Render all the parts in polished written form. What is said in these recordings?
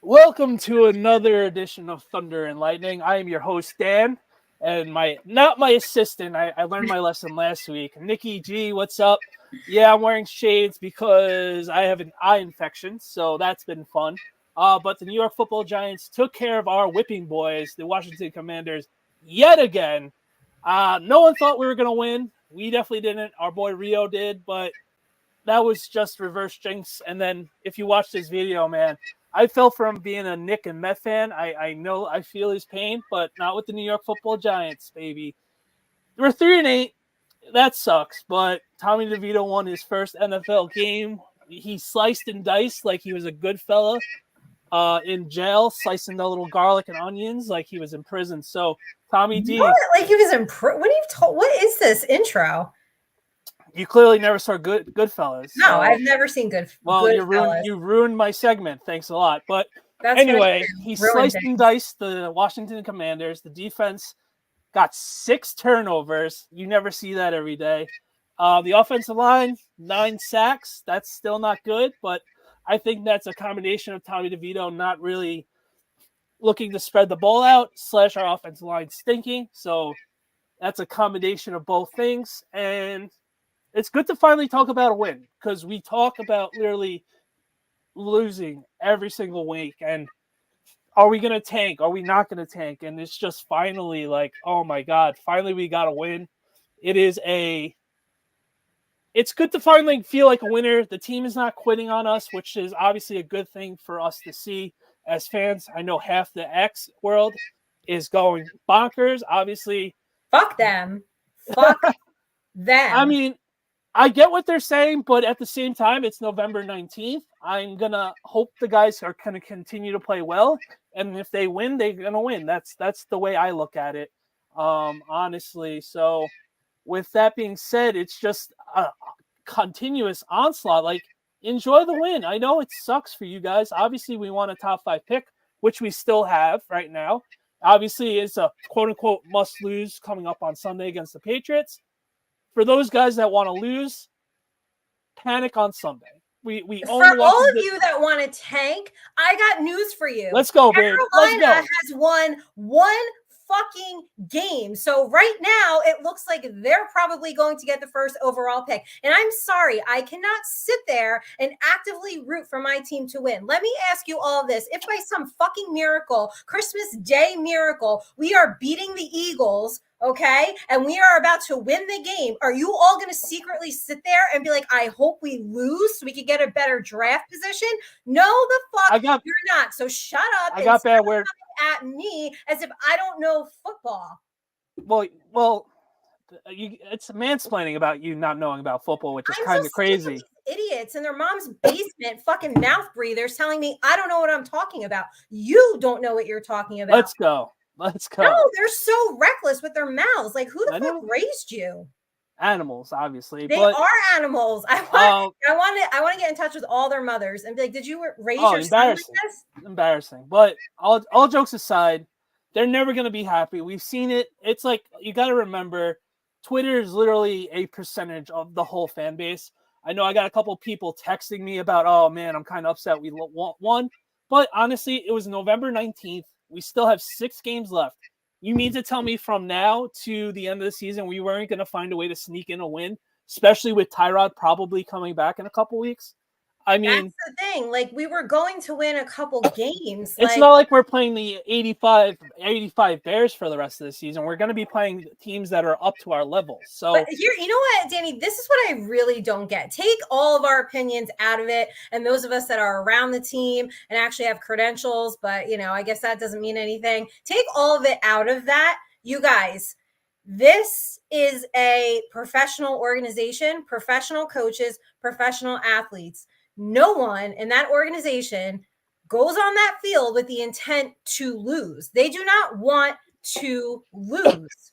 Welcome to another edition of Thunder and Lightning. I am your host Dan, and not my assistant. I learned my lesson last week. Nikki G, what's up? Yeah, I'm wearing shades because I have an eye infection, so that's been fun. But the New York Football Giants took care of our whipping boys, the Washington Commanders, yet again. No one thought we were gonna win. We definitely didn't. Our boy Rio did, but that was just reverse jinx. And then if you watch this video, man, I fell from being a Nick and Met fan. I know I feel his pain, but not with the New York Football Giants, baby. We're 3-8. That sucks. But Tommy DeVito won his first NFL game. He sliced and diced like he was a good fella in jail, slicing the little garlic and onions like he was in prison. So Tommy D, what? Like he was in what are you told? What is this intro? you clearly never saw Goodfellas. No, so. I've never seen Goodfellas. Well, you ruined my segment. Thanks a lot. But that's anyway, he sliced and diced the Washington Commanders. The defense got 6 turnovers. You never see that every day. The offensive line, 9 sacks. That's still not good, but I think that's a combination of Tommy DeVito not really looking to spread the ball out, / our offensive line stinking. So that's a combination of both things. And it's good to finally talk about a win, because we talk about literally losing every single week. And are we going to tank? Are we not going to tank? And it's just finally like, oh my God, finally we got a win. It's good to finally feel like a winner. The team is not quitting on us, which is obviously a good thing for us to see as fans. I know half the X world is going bonkers. Obviously, fuck them. Fuck them. I mean, I get what they're saying, but at the same time, it's November 19th. I'm going to hope the guys are going to continue to play well. And if they win, they're going to win. That's the way I look at it, honestly. So with that being said, it's just a continuous onslaught. Like, enjoy the win. I know it sucks for you guys. Obviously, we want a top 5 pick, which we still have right now. Obviously, it's a quote-unquote must-lose coming up on Sunday against the Patriots. For those guys that want to lose, panic on Sunday. We for all of you that want to tank, I got news for you. Let's go, babe. Carolina has won 1 fucking game. So right now, it looks like they're probably going to get the first overall pick. And I'm sorry, I cannot sit there and actively root for my team to win. Let me ask you all this. If by some fucking miracle, Christmas Day miracle, we are beating the Eagles, okay, and we are about to win the game, are you all going to secretly sit there and be like, I hope we lose so we can get a better draft position? No, the fuck, you're not. So shut up. I got bad word at me as if I don't know football. Well, it's mansplaining about you not knowing about football, which is kind of crazy. Idiots in their mom's basement, fucking mouth breathers, telling me I don't know what I'm talking about. You don't know what you're talking about. Let's go. No, they're so reckless with their mouths. Like, who the fuck raised you? Animals, obviously. They are animals. I want to get in touch with all their mothers and be like, did you raise your son like this? Embarrassing. But all jokes aside, they're never going to be happy. We've seen it. It's like, you got to remember, Twitter is literally a percentage of the whole fan base. I know I got a couple people texting me about, oh man, I'm kind of upset we won. But honestly, it was November 19th. We still have 6 games left. You mean to tell me from now to the end of the season, we weren't going to find a way to sneak in a win, especially with Tyrod probably coming back in a couple weeks? I mean, that's the thing. Like, we were going to win a couple games. It's not like we're playing the 85 Bears for the rest of the season. We're going to be playing teams that are up to our level. So but here, you know what, Danny, this is what I really don't get. Take all of our opinions out of it. And those of us that are around the team and actually have credentials, but I guess that doesn't mean anything. Take all of it out of that. You guys, this is a professional organization, professional coaches, professional athletes. No one in that organization goes on that field with the intent to lose. They do not want to lose.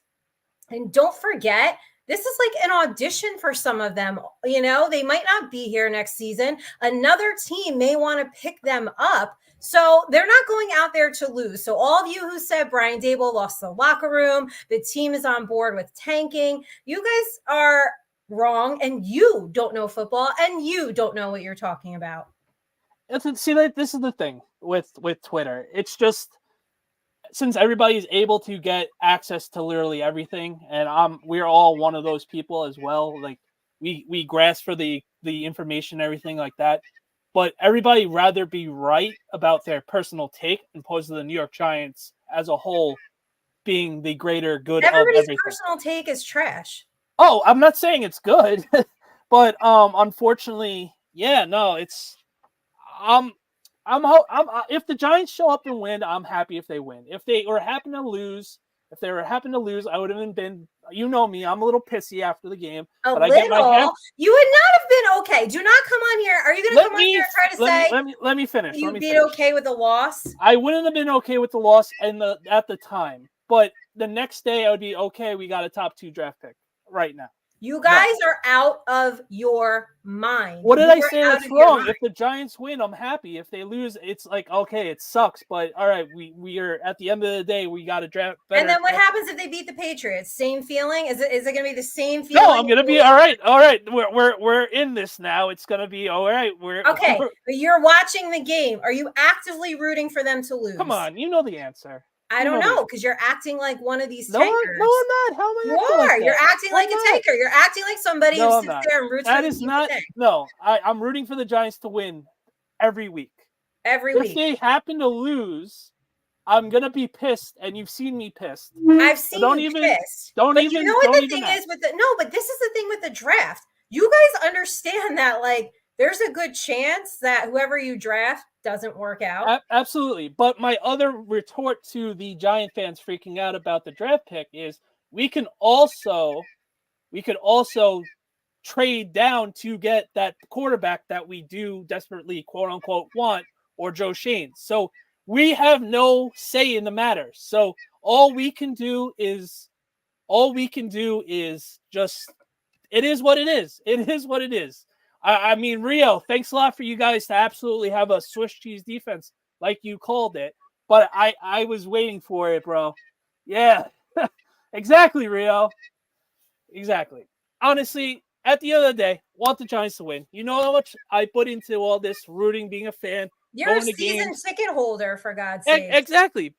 And don't forget, this is like an audition for some of them. They might not be here next season. Another team may want to pick them up. So they're not going out there to lose. So all of you who said Brian Daboll lost the locker room, the team is on board with tanking, you guys are wrong, and you don't know football, and you don't know what you're talking about. See, this is the thing. with Twitter. It's just since everybody's able to get access to literally everything, and we're all one of those people as well. Like we grasp for the information and everything like that. But everybody rather be right about their personal take opposed to the New York Giants as a whole being the greater good of Everybody's everything. personal take is trash. Oh, I'm not saying it's good, but unfortunately, yeah, no, it's I'm if the Giants show up and win, I'm happy if they win. If they happen to lose, I would have been. You know me, I'm a little pissy after the game. But I get my half. You would not have been okay. Do not come on here. Are you going to come on here and try to say? Let me finish. You'd be okay with the loss. I wouldn't have been okay with the loss at the time, but the next day I would be okay. We got a top 2 draft pick right now. You guys are out of your mind. What did I say that's wrong? If the Giants win, I'm happy. If they lose, it's like, okay, it sucks. But all right, we are at the end of the day, we got to draft better. And then what happens if they beat the Patriots? Same feeling? Is it going to be the same feeling? No, I'm going to be all right. All right, we're in this now. It's going to be all right. Okay, but you're watching the game. Are you actively rooting for them to lose? Come on, you know the answer. I don't know, because you're acting like one of these takers. No, I'm not. How am I? You are. Like you're acting like a taker. You're acting like somebody who sits there and roots for the team. That is not. No, I'm rooting for the Giants to win every week. If they happen to lose, I'm gonna be pissed, and you've seen me pissed. I've seen you pissed. Don't even. You know what the thing is with the but this is the thing with the draft. You guys understand that like there's a good chance that whoever you draft doesn't work out. Absolutely. But my other retort to the Giant fans freaking out about the draft pick is we could also trade down to get that quarterback that we do desperately quote unquote want, or Joe Shane. So we have no say in the matter. So all we can do is just it is what it is. It is what it is. I mean, Rio, thanks a lot for you guys to absolutely have a Swiss cheese defense like you called it. But I was waiting for it, bro. Yeah, exactly, Rio. Exactly. Honestly, at the end of the day, want the Giants to win. You know how much I put into all this rooting, being a fan. You're a season ticket holder, for God's sake. Exactly.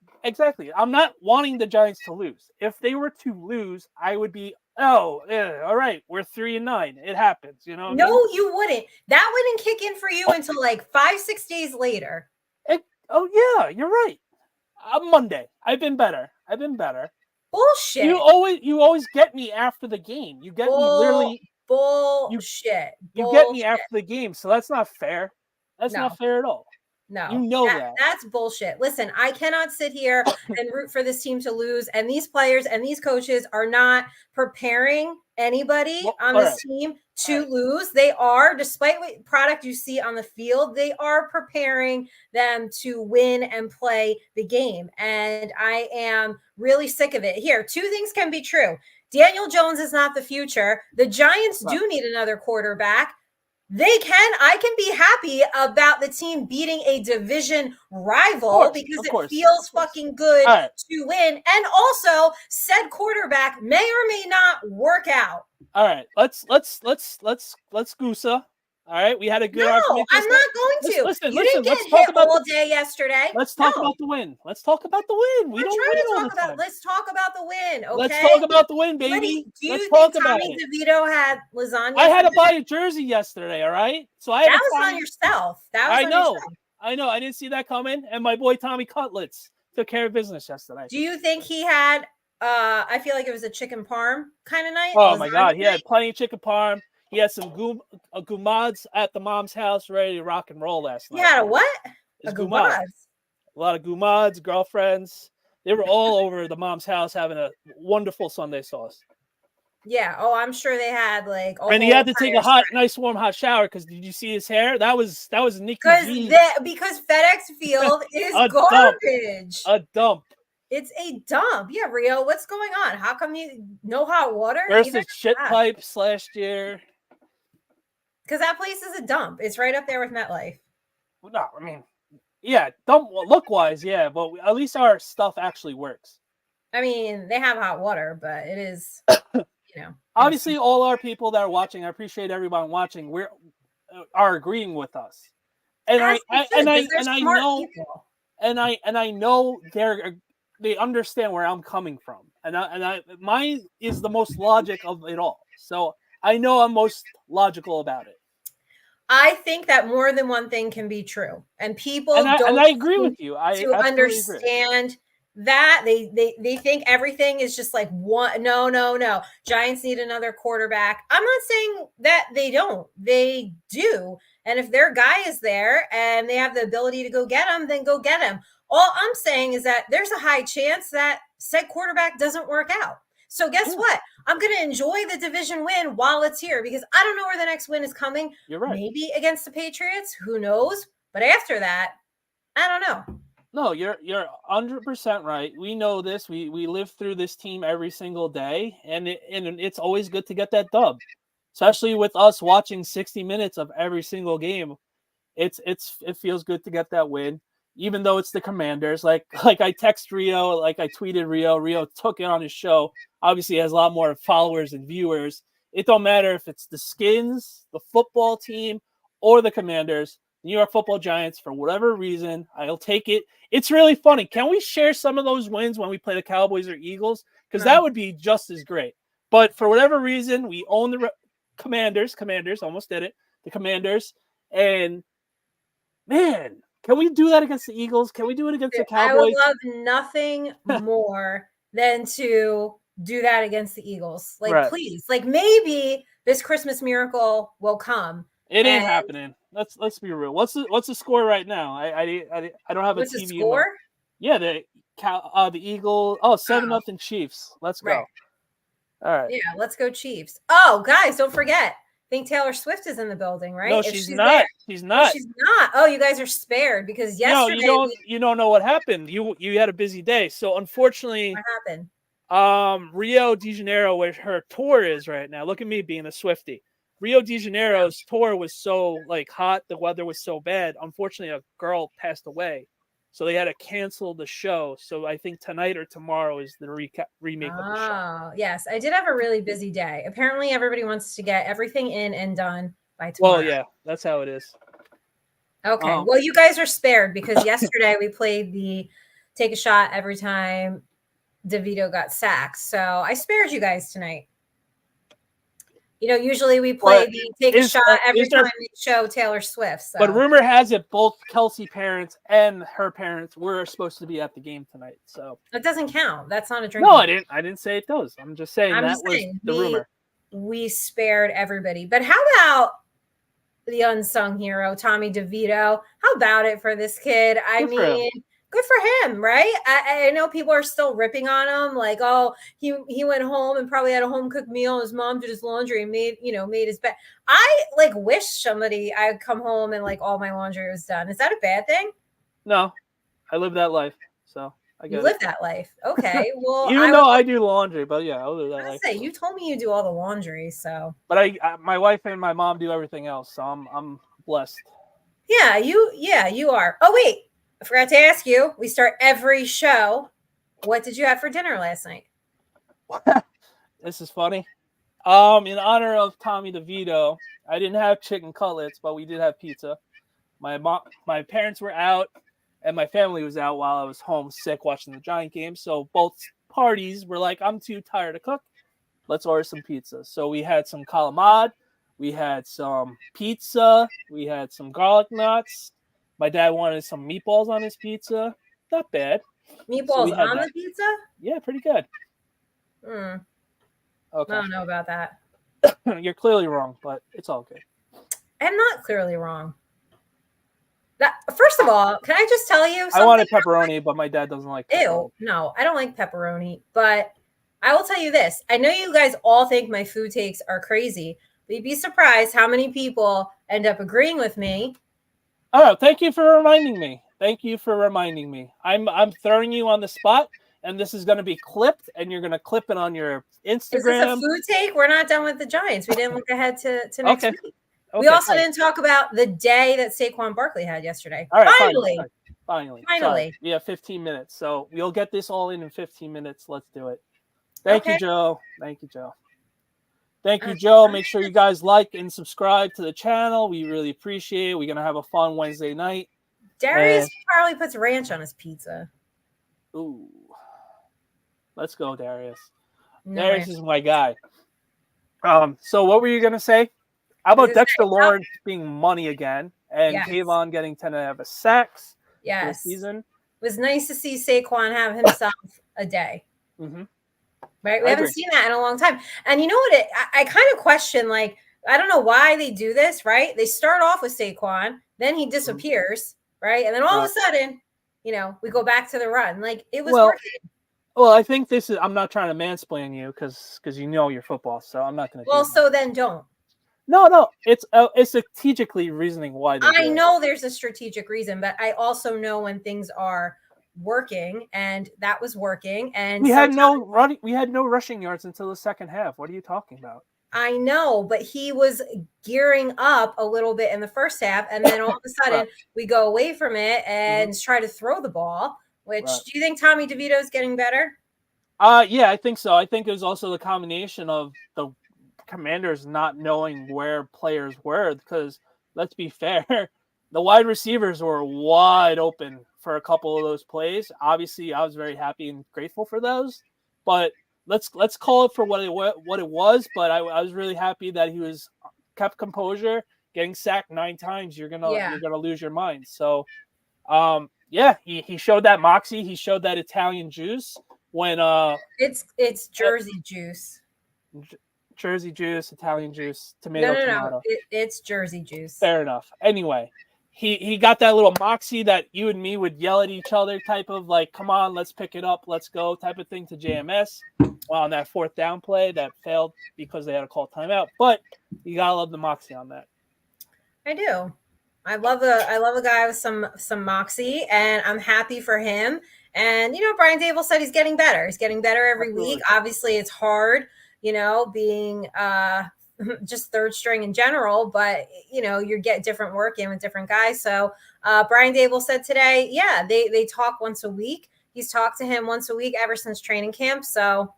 I'm not wanting the Giants to lose. If they were to lose, I would be, all right, we're 3-9. It happens, you know? No, you wouldn't. That wouldn't kick in for you until like 5-6 days later. Yeah, you're right. Monday. I've been better. Bullshit. You always get me after the game. You get me literally. Bullshit. You get me after the game, so that's not fair. That's not fair at all. No, you know that. That's bullshit. Listen, I cannot sit here and root for this team to lose. And these players and these coaches are not preparing anybody on this team to lose. They are, despite what product you see on the field, they are preparing them to win and play the game. And I am really sick of it. Here, 2 things can be true. Daniel Jones is not the future. The Giants do need another quarterback. I can be happy about the team beating a division rival because it feels fucking good to win. And also, said quarterback may or may not work out. All right, let's Goosa. All right, we had a good argument. I'm not going to. Listen, you didn't get hit all day yesterday. Let's talk about the win. Let's talk about the win. Let's talk about the win. Okay. Let's talk about the win, baby. Do you think Tommy DeVito had lasagna? I had to buy a jersey yesterday. All right, so that was on yourself. I know. I didn't see that coming. And my boy Tommy Cutlets took care of business yesterday. Do you think he had? I feel like it was a chicken parm kind of night. Oh my God, he had plenty of chicken parm. He had some gumads at the mom's house ready to rock and roll last night. He had a what? A gumads. A lot of gumads, girlfriends. They were all over the mom's house having a wonderful Sunday sauce. Yeah. Oh, I'm sure they had like. And he had to take a nice warm hot shower because did you see his hair? That was Nikki. Because FedEx Field is garbage. A dump. It's a dump. Yeah, Rio, what's going on? How come you no hot water? Where's the shit pipes last year? Because that place is a dump. It's right up there with MetLife. No, I mean, yeah, dump look-wise, yeah, but at least our stuff actually works. I mean, they have hot water, but it is, Obviously, all our people that are watching, I appreciate everyone watching, are agreeing with us. and As they should, because they're I smart know, people. and I know they understand where I'm coming from, and mine is the most logic of it all. So I know I'm most logical about it. I think that more than one thing can be true, and people And don't I agree seem with you. I to absolutely agree. understand that they think everything is just like one. No. Giants need another quarterback. I'm not saying that they don't. They do. And if their guy is there and they have the ability to go get him, then go get him. All I'm saying is that there's a high chance that said quarterback doesn't work out. So guess what? I'm going to enjoy the division win while it's here because I don't know where the next win is coming. You're right. Maybe against the Patriots. Who knows? But after that, I don't know. No, you're 100% right. We know this. We live through this team every single day, and it's always good to get that dub, especially with us watching 60 minutes of every single game. It feels good to get that win, even though it's the Commanders. Like I text Rio, like I tweeted Rio. Rio took it on his show. Obviously, he has a lot more followers and viewers. It don't matter if it's the Skins, the football team, or the Commanders. New York Football Giants, for whatever reason, I'll take it. It's really funny. Can we share some of those wins when we play the Cowboys or Eagles? Because that would be just as great. But for whatever reason, we own the Commanders. Commanders, almost did it. The Commanders. And, man, can we do that against the Eagles? Can we do it against the Cowboys? I would love nothing more than to do that against the Eagles. Like, please. Like, maybe this Christmas miracle will come. It ain't happening. Let's be real. What's the score right now? I don't have a what's TV. The score? Yeah, the Eagles. Oh, 7-0 Chiefs. Let's go. Right. All right. Yeah, let's go Chiefs. Oh, guys, don't forget. I think Taylor Swift is in the building, right? No, she's not. There. She's not. Oh, she's not. Oh, you guys are spared because yesterday. No, you don't know what happened. You had a busy day, so unfortunately. What happened? Rio de Janeiro, where her tour is right now. Look at me being a Swiftie. Rio de Janeiro's tour was so hot, the weather was so bad. Unfortunately, a girl passed away, so they had to cancel the show. So I think tonight or tomorrow is the remake of the show. Oh, yes, I did have a really busy day. Apparently, everybody wants to get everything in and done by tomorrow. Well, yeah, that's how it is. Okay, well, you guys are spared because yesterday we played the take a shot every time DeVito got sacked. So I spared you guys tonight. Usually we play the take a shot every time we show Taylor Swift. So. But rumor has it both Kelsey parents and her parents were supposed to be at the game tonight. So that doesn't count. That's not a drink. No, I didn't say it does. I'm just saying was the rumor. We spared everybody. But how about the unsung hero, Tommy DeVito? How about it for this kid? I mean, good for him, right? I know people are still ripping on him, like, oh, he went home and probably had a home cooked meal. His mom did his laundry and made his bed. I wish somebody I'd come home and all my laundry was done. Is that a bad thing? No, I live that life, so I get you live that life. Okay, well, even though I do laundry, but yeah, I live that life. Say you told me you do all the laundry, so. But my wife and my mom do everything else, so I'm blessed. Yeah, you are. Oh wait. I forgot to ask you. We start every show. What did you have for dinner last night? This is funny. In honor of Tommy DeVito, I didn't have chicken cutlets, but we did have pizza. My parents were out, and my family was out while I was home sick watching the Giant game. So both parties were like, "I'm too tired to cook. Let's order some pizza." So we had some calamari, we had some pizza, we had some garlic knots. My dad wanted some meatballs on his pizza. Not bad. Meatballs on the pizza? Yeah, pretty good. Okay. I don't know about that. You're clearly wrong, but it's all good. I'm not clearly wrong. First of all, can I just tell you something? I wanted pepperoni, but my dad doesn't like pepperoni. Ew, no, I don't like pepperoni. But I will tell you this. I know you guys all think my food takes are crazy, but you'd be surprised how many people end up agreeing with me. Oh, thank you for reminding me. I'm throwing you on the spot, and this is going to be clipped, and you're going to clip it on your Instagram. Is this a food take? We're not done with the Giants. We didn't look ahead to next week. Okay, we also didn't talk about the day that Saquon Barkley had yesterday. All right, finally. Sorry. We have 15 minutes, so we'll get this all in 15 minutes. Let's do it. Thank you, Joe. Thank you, Joe. Make sure you guys like and subscribe to the channel. We really appreciate it. We're gonna have a fun Wednesday night. Darius probably puts ranch on his pizza. Ooh, let's go, Darius. No Darius ranch. is my guy. So what were you gonna say? How about Dexter Lawrence being money again and Kayvon getting 10.5 sacks for the season? It was nice to see Saquon have himself a day. Mm-hmm. Right? We haven't seen that in a long time. And you know what? I kind of question, like, I don't know why they do this, right? They start off with Saquon, then he disappears, right? And then all of a sudden, you know, we go back to the run. Like, it was working. Well, I think this is, I'm not trying to mansplain you because you know your football, so I'm not going to. Well, so then don't. No, it's strategically reasoning why. I know there's a strategic reason, but I also know when things are working, and that was working. And we had no rushing yards until the second half. What are you talking about? I know, but he was gearing up a little bit in the first half, and then all of a sudden we go away from it and try to throw the ball. Which do you think Tommy DeVito is getting better? Yeah, I think so. I think it was also the combination of the Commanders not knowing where players were, because let's be fair, the wide receivers were wide open for a couple of those plays. Obviously, I was very happy and grateful for those, but let's call it for what it was. But I was really happy that he kept composure. Getting sacked 9 times, you're gonna lose your mind. So, he showed that moxie. He showed that Italian juice when it's Jersey juice. Jersey juice, Italian juice, tomato. No. It's Jersey juice. Fair enough. Anyway, he got that little moxie that you and me would yell at each other, type of like, come on, let's pick it up, let's go, type of thing to JMS. Well, on that 4th down play that failed because they had to call timeout. But you gotta love the moxie on that. I do. I love a guy with some moxie, and I'm happy for him. And you know, Brian Dable said he's getting better. He's getting better every week. Obviously, it's hard, you know, being just third string in general, but you know, you get different work in with different guys. So Brian Dable said today, they talk once a week. He's talked to him once a week ever since training camp. So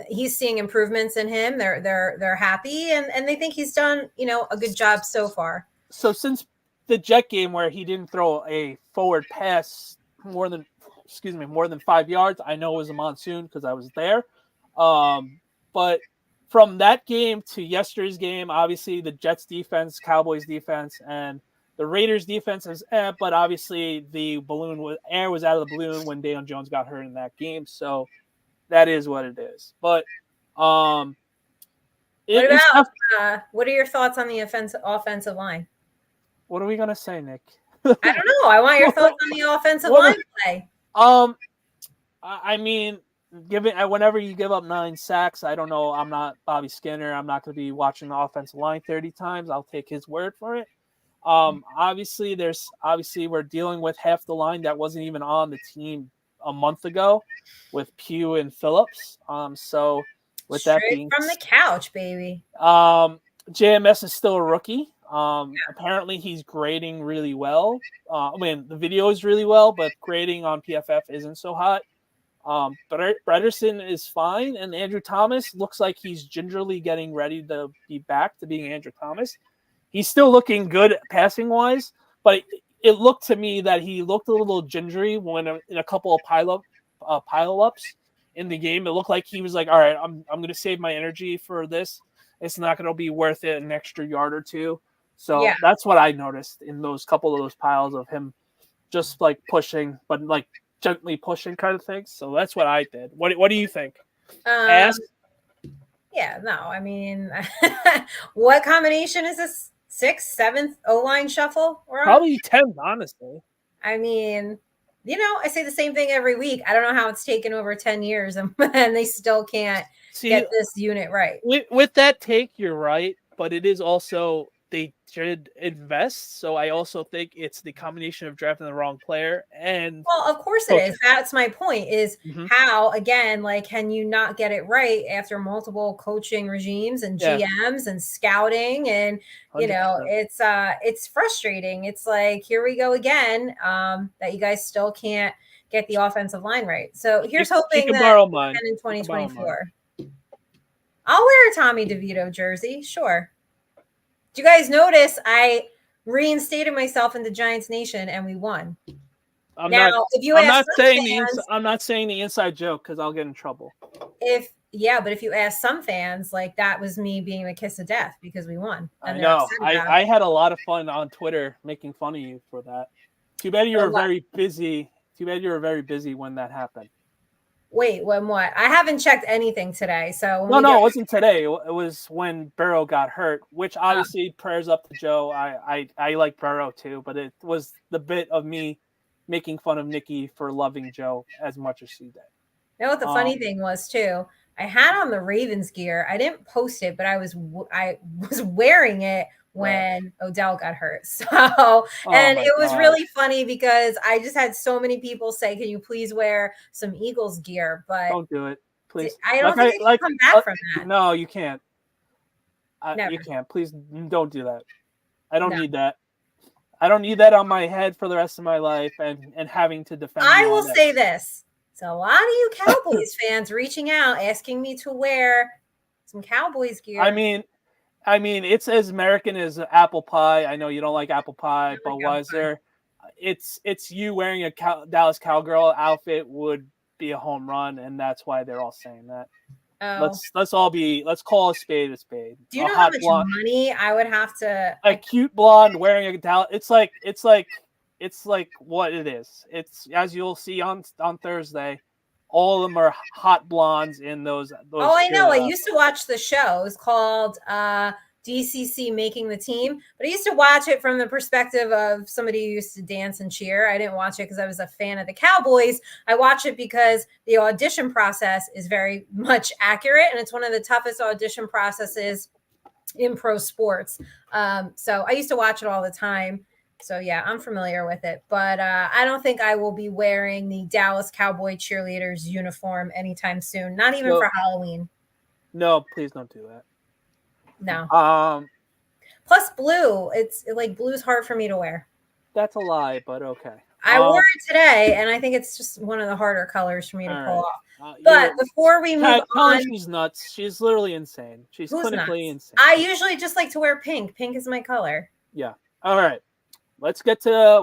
he's seeing improvements in him. They're happy, and they think he's done, you know, a good job so far. So since the Jet game where he didn't throw a forward pass more than 5 yards, I know it was a monsoon because I was there. But from that game to yesterday's game, obviously the Jets defense, Cowboys defense, and the Raiders defense is but obviously the air was out of the balloon when Daniel Jones got hurt in that game. So that is what it is. But what are your thoughts on the offensive line? What are we gonna say, Nick? I don't know. I want your thoughts on the offensive line play. I mean, whenever you give up 9 sacks, I don't know. I'm not Bobby Skinner. I'm not going to be watching the offensive line 30 times. I'll take his word for it. Obviously, we're dealing with half the line that wasn't even on the team a month ago, with Pugh and Phillips. So with straight that being from the couch, baby. JMS is still a rookie. Apparently he's grading really well. I mean, the video is really well, but grading on PFF isn't so hot. But Brederson is fine, and Andrew Thomas looks like he's gingerly getting ready to be back to being Andrew Thomas. He's still looking good passing wise, but it looked to me that he looked a little gingery when in a couple of pile ups in the game. It looked like he was like, all right, I'm going to save my energy for this. It's not going to be worth it, an extra yard or two. So that's what I noticed in those couple of those piles of him just like pushing, but like gently pushing kind of things. So that's what I did. What do you think? Yeah, no, I mean, what combination is this? 6th, 7th O-line shuffle? Probably 10th, honestly. I mean, you know, I say the same thing every week. I don't know how it's taken over 10 years and they still can't get this unit right. With that take, you're right, but it is also they should invest. So I also think it's the combination of drafting the wrong player and of course it is. That's my point is how, again, like, can you not get it right after multiple coaching regimes and GMs and scouting? And, you know, 100%. It's frustrating. It's like, here we go again, that you guys still can't get the offensive line right. So here's hoping that in 2024. I'll wear a Tommy DeVito jersey. Sure. Do you guys notice I reinstated myself in the Giants Nation and we won? I'm Now, not. if you I'm ask not some saying fans, I'm not saying the inside joke because I'll get in trouble. but if you ask some fans, like that was me being the kiss of death because we won. I know. I had a lot of fun on Twitter making fun of you for that. Too bad you were very busy. Too bad you were very busy when that happened. Wait, when what? I haven't checked anything today. So no, it wasn't today. It was when Burrow got hurt, which obviously prayers up to Joe. I like Burrow too, but it was the bit of me making fun of Nikki for loving Joe as much as she did. You know what the funny thing was too? I had on the Ravens gear. I didn't post it, but I was wearing it when Odell got hurt. So, and it was really funny because I just had so many people say, "Can you please wear some Eagles gear?" But don't do it, please. I don't think I can come back from that. No, you can't. You can't. Please don't do that. I don't need that. I don't need that on my head for the rest of my life and having to defend. I will say this. So a lot of you Cowboys fans reaching out, asking me to wear some Cowboys gear. I mean, it's as American as apple pie. I know you don't like apple pie, but it's you wearing a Dallas Cowgirl outfit would be a home run, and that's why they're all saying that. Let's call a spade a spade. Do you know how much money I would have to? A cute blonde wearing a Dallas. It's like what it is. It's as you'll see on Thursday. All of them are hot blondes in those. Oh, I know. I used to watch the show. It was called DCC Making the Team, but I used to watch it from the perspective of somebody who used to dance and cheer. I didn't watch it because I was a fan of the Cowboys. I watch it because the audition process is very much accurate, and it's one of the toughest audition processes in pro sports. So I used to watch it all the time. So, yeah, I'm familiar with it. But I don't think I will be wearing the Dallas Cowboy cheerleaders uniform anytime soon, not even for Halloween. No, please don't do that. No. Plus blue. It's like blue's hard for me to wear. That's a lie, but okay. I wore it today, and I think it's just one of the harder colors for me to pull off. But before we move on. She's nuts. She's literally insane. She's clinically insane. I usually just like to wear pink. Pink is my color. Yeah. All right. Let's get to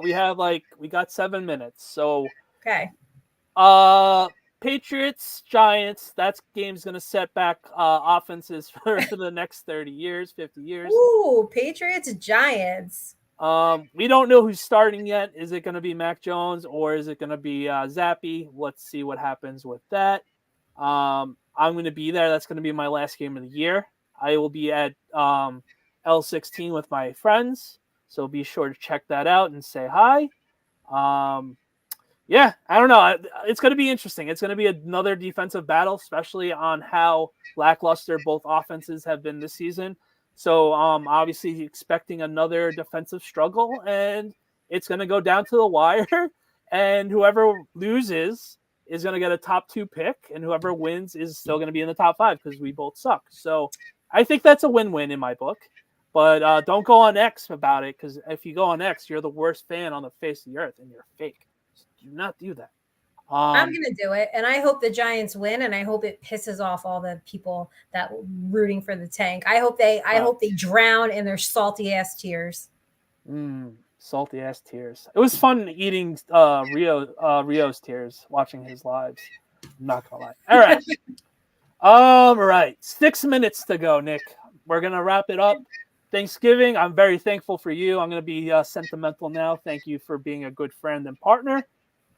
we got 7 minutes. So okay. Patriots, Giants, that game's gonna set back offenses for the next 30 years, 50 years. Ooh, Patriots, Giants. We don't know who's starting yet. Is it gonna be Mac Jones or is it gonna be Zappy? Let's see what happens with that. I'm gonna be there. That's gonna be my last game of the year. I will be at L16 with my friends. So be sure to check that out and say hi. Yeah, I don't know. It's going to be interesting. It's going to be another defensive battle, especially on how lackluster both offenses have been this season. So obviously expecting another defensive struggle, and it's going to go down to the wire. And whoever loses is going to get a top 2 pick, and whoever wins is still going to be in the top 5 because we both suck. So I think that's a win-win in my book. But don't go on X about it, because if you go on X, you're the worst fan on the face of the earth, and you're fake. So do not do that. I'm going to do it, and I hope the Giants win, and I hope it pisses off all the people that were rooting for the tank. I hope they drown in their salty-ass tears. Salty-ass tears. It was fun eating Rio's tears, watching his lives. I'm not going to lie. All right. All right. 6 minutes to go, Nick. We're going to wrap it up. Thanksgiving, I'm very thankful for you. I'm going to be sentimental now. Thank you for being a good friend and partner.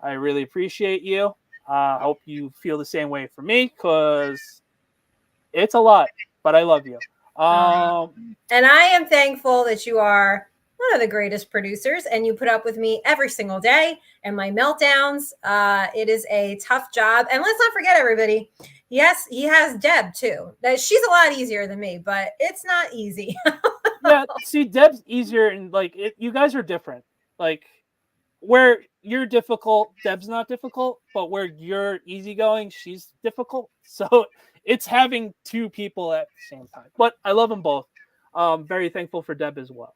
I really appreciate you. I hope you feel the same way for me, because it's a lot, but I love you. And I am thankful that you are one of the greatest producers, and you put up with me every single day and my meltdowns. It is a tough job. And let's not forget, everybody, yes, he has Deb too. She's a lot easier than me, but it's not easy. Yeah, see, Deb's easier, and you guys are different. Like, where you're difficult, Deb's not difficult, but where you're easygoing, she's difficult. So it's having 2 people at the same time. But I love them both. Very thankful for Deb as well.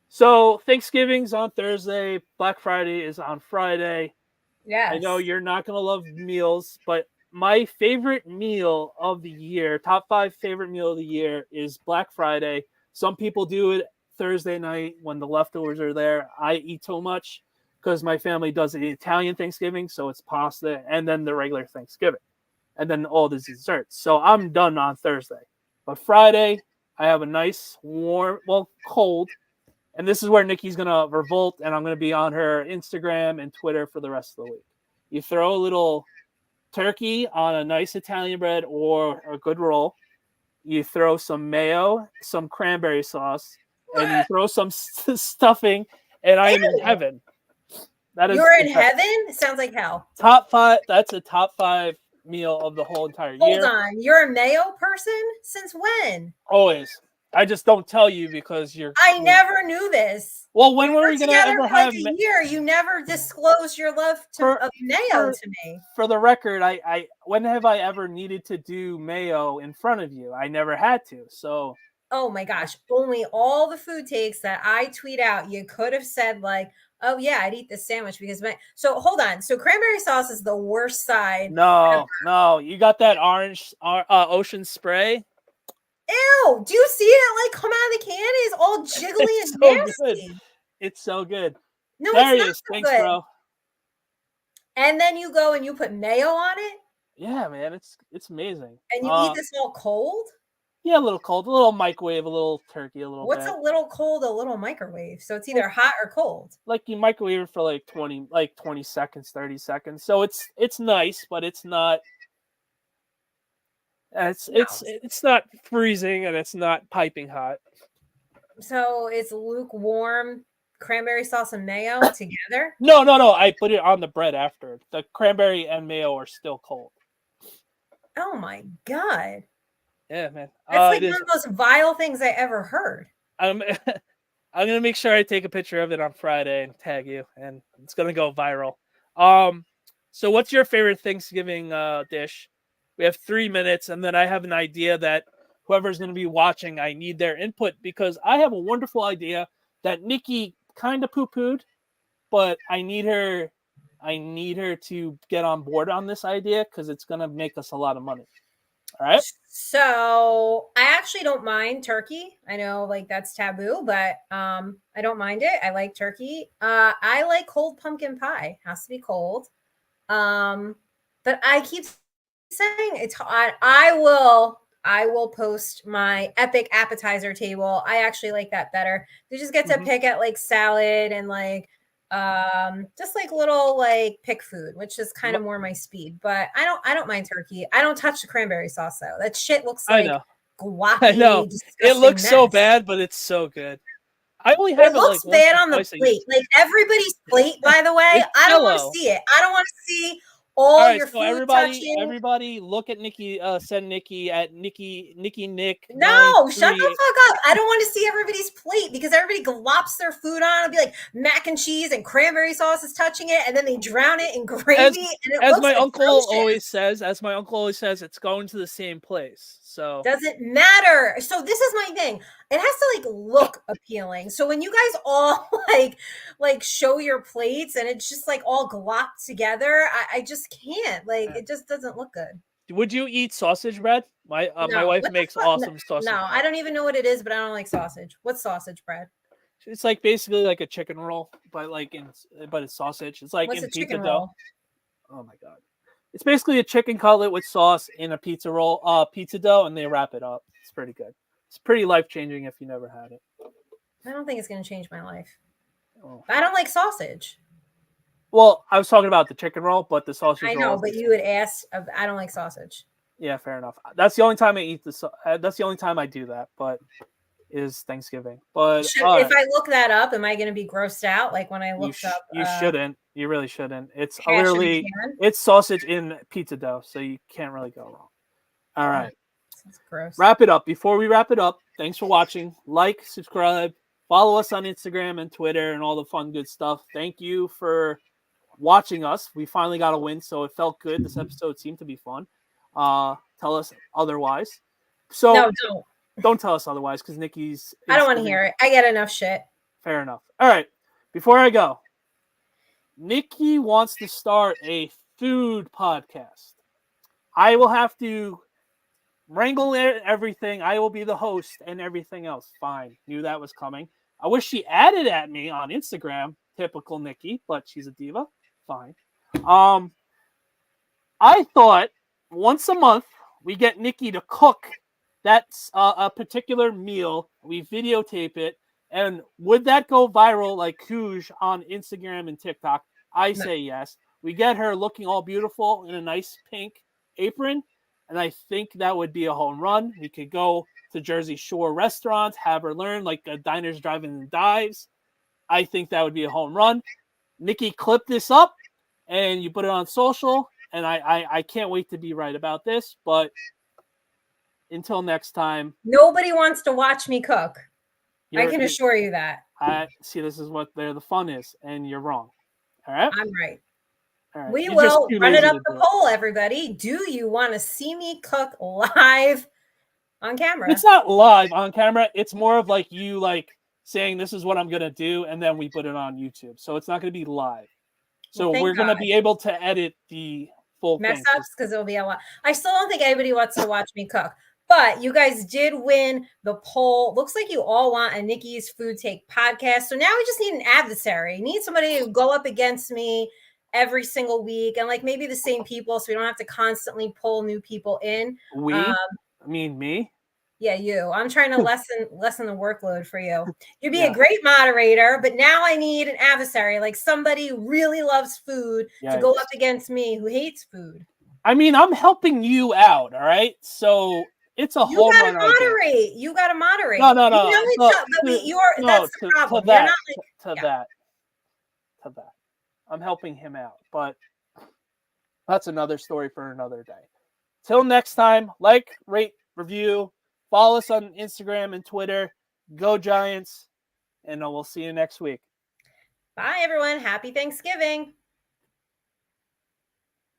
So Thanksgiving's on Thursday. Black Friday is on Friday. Yeah. I know you're not going to love meals, but my favorite meal of the year, top 5 favorite meal of the year, is Black Friday. Some people do it Thursday night when the leftovers are there. I eat too much because my family does the Italian Thanksgiving, so it's pasta and then the regular Thanksgiving, and then all the desserts. So I'm done on Thursday. But Friday, I have a nice, warm, well, cold, and this is where Nikki's going to revolt, and I'm going to be on her Instagram and Twitter for the rest of the week. You throw a little turkey on a nice Italian bread or a good roll. You throw some mayo, some cranberry sauce, and you throw some stuffing, and I am in heaven. You're in heaven? It sounds like hell. Top 5. That's a top 5 meal of the whole entire year. Hold on. You're a mayo person? Since when? Always. I just don't tell you because I never knew this. Well, when were we going to ever have a year? You never disclosed your love of mayo to me. For the record, I when have I ever needed to do mayo in front of you? I never had to. So oh my gosh, only all the food takes that I tweet out, you could have said like, oh yeah, I'd eat this sandwich because so hold on. So cranberry sauce is the worst side. No, you got that orange ocean spray. Ew, do you see it like come out of the can? It's all jiggly and so nasty. Good. It's so good. No, there it's not so thanks, good. Bro. And then you go and you put mayo on it? Yeah, man, it's amazing. And you eat this all cold? Yeah, a little cold, a little microwave, a little turkey, a little What's bit. A little cold, a little microwave? So it's either hot or cold. Like you microwave it for like 20 seconds, 30 seconds. So it's nice, but it's not it's not freezing and it's not piping hot. So it's lukewarm cranberry sauce and mayo together? No. I put it on the bread after. The cranberry and mayo are still cold. Oh my God. Yeah, man. That's like one of the most vile things I ever heard. I'm gonna make sure I take a picture of it on Friday and tag you, and it's gonna go viral. So what's your favorite Thanksgiving dish? We have 3 minutes, and then I have an idea that whoever's gonna be watching, I need their input because I have a wonderful idea that Nikki kind of poo-pooed, but I need her to get on board on this idea because it's gonna make us a lot of money. All right. So I actually don't mind turkey. I know like that's taboo, but I don't mind it. I like turkey. I like cold pumpkin pie. Has to be cold. But I keep saying it's hot. I will post my epic appetizer table. I actually like that better. You just get to pick at like salad and like just like little like pick food, which is kind of more my speed. But I don't mind turkey. I don't touch the cranberry sauce though. That shit looks like guac. I know it looks so bad, but it's so good. I only have it looks bad on the plate, like everybody's plate. By the way, I don't want to see it. I don't want to see all your food touching. Everybody, look at Nikki. Send Nikki at Nikki Nick. No, shut the fuck up! I don't want to see everybody's plate because everybody glops their food on. It'll be like mac and cheese and cranberry sauce is touching it, and then they drown it in gravy. As my uncle always says, it's going to the same place. So doesn't matter. So this is my thing. It has to like look appealing. So when you guys all like show your plates and it's just like all glopped together, I just can't. Like it just doesn't look good. Would you eat sausage bread? My wife makes awesome sausage. No, I don't even know what it is, but I don't like sausage. What's sausage bread? It's like basically like a chicken roll, but it's sausage. It's like what's in a chicken pizza roll? dough. Oh my God. It's basically a chicken cutlet with sauce in a pizza roll, pizza dough, and they wrap it up. It's pretty good. It's pretty life-changing if you never had it. I don't think it's going to change my life. Oh. I don't like sausage. Well, I was talking about the chicken roll, but the sausage. I know, but you had asked. I don't like sausage. Yeah, fair enough. That's the only time I eat that's the only time I do that. But is Thanksgiving. But if I look that up, am I going to be grossed out? Like when I looked up. You shouldn't. You really shouldn't. It's literally it's sausage in pizza dough, so you can't really go wrong. All right. That's gross. Wrap it up. Before we wrap it up, thanks for watching. Like, subscribe, follow us on Instagram and Twitter and all the fun, good stuff. Thank you for watching us. We finally got a win, so it felt good. This episode seemed to be fun. Tell us otherwise. So no, don't tell us otherwise because Nikki's. I don't want to hear it. I get enough shit. Fair enough. All right. Before I go, Nikki wants to start a food podcast. I will have to wrangle everything. I will be the host and everything else. Fine. Knew that was coming. I wish she added at me on Instagram. Typical Nikki, but she's a diva. Fine. I thought once a month we get Nikki to cook that's a particular meal. We videotape it, and would that go viral like Kuj on Instagram and TikTok? I say yes. We get her looking all beautiful in a nice pink apron, and I think that would be a home run. We could go to Jersey Shore restaurants, have her learn like diners, drive-ins, and dives. I think that would be a home run. Nikki, clip this up, and you put it on social. And I can't wait to be right about this, but until next time. Nobody wants to watch me cook. I can assure you that. I see. This is what the fun is, and you're wrong. All right? I'm right. All right. We will run it up the poll, everybody. Do you want to see me cook live on camera? It's not live on camera. It's more of like you like saying this is what I'm going to do, and then we put it on YouTube. So it's not going to be live. So we're going to be able to edit the full mess ups because it'll be a lot. I still don't think anybody wants to watch me cook, but you guys did win the poll. Looks like you all want a Nikki's Food Take podcast. So now we just need an adversary. Need somebody to go up against me every single week, and like maybe the same people, so we don't have to constantly pull new people in. I mean me. Yeah, you. I'm trying to lessen the workload for you. You'd be a great moderator, but now I need an adversary, like somebody who really loves food to go up against me who hates food. I mean, I'm helping you out, all right? So it's a whole run. You got to moderate. No. That's the problem. To that. I'm helping him out, but that's another story for another day. Till next time, like, rate, review. Follow us on Instagram and Twitter. Go Giants. And we'll see you next week. Bye, everyone. Happy Thanksgiving.